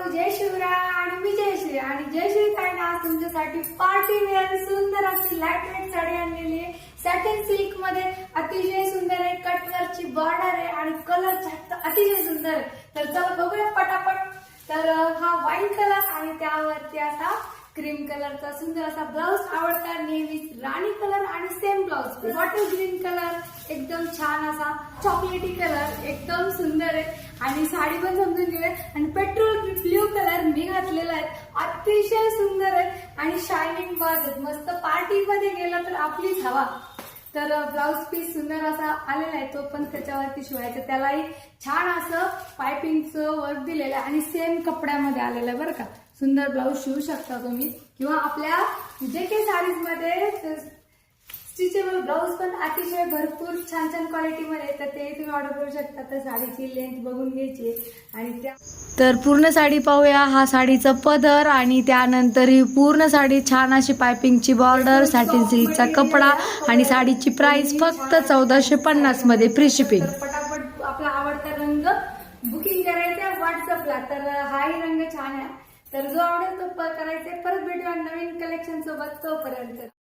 जय शिवराय आणि मी जयश्री आणि जयश्री ताईने आज तुमच्यासाठी पार्टी वेअर सुंदर अशी लाईट वेट साडी आणलेली आहे। सॅटिन सिल्क मध्ये अतिशय सुंदर आहे, कटवर्कची बॉर्डर आहे आणि कलर अतिशय सुंदर आहे। तर चला बघूया पटापट। तर हा व्हाईट कलर आणि त्यावरती असा क्रीम कलरचा सुंदर असा ब्लाउज आवडता नेहमी राणी कलर आणि same blouse bottle green colour एकदम छान असा चॉकलेटी कलर एकदम सुंदर आहे आणि साडी पण समजून घेऊया। आणि पेट्रोल ब्ल्यू कलर मी घातलेला आहे, अतिशय सुंदर आहे आणि शायनिंग बाज मस्त पार्टी मध्ये गेला तर आपलीच हवा। तर ब्लाउज पीस सुंदर असा आलेला आहे, तो पण त्याच्यावरती शिवायचा, त्यालाही छान असं पायपिंगचं वर्क दिलेलं आहे आणि सेम कपड्यामध्ये आलेलं आहे बरं का। सुंदर ब्लाउज शिवू शकता तुम्ही किंवा आपल्या जे काही साडीज मध्ये स्टिचेबल ब्लाउज पण अतिशय भरपूर छान छान क्वालिटी मध्ये, तर ते तुम्ही ऑर्डर करू शकता। तर साडीची लेंथ बघून घ्यायची आणि त्या तर पूर्ण साडी पाहूया। हा साडीचा पदर आणि त्यानंतर ही पूर्ण साडी छान अशी पायपिंगची बॉर्डर, सॅटिन सिल्कचा कपडा आणि साडीची प्राइस फक्त 1450 मध्ये फ्री शिपिंग। पटापट आपला आवडता रंग बुकिंग करायचा व्हॉट्सअपला। तर हाही रंग छान आहे, तर जो आवडेल तो करायचा। परत भेटूया नवीन कलेक्शन सोबत, तोपर्यंत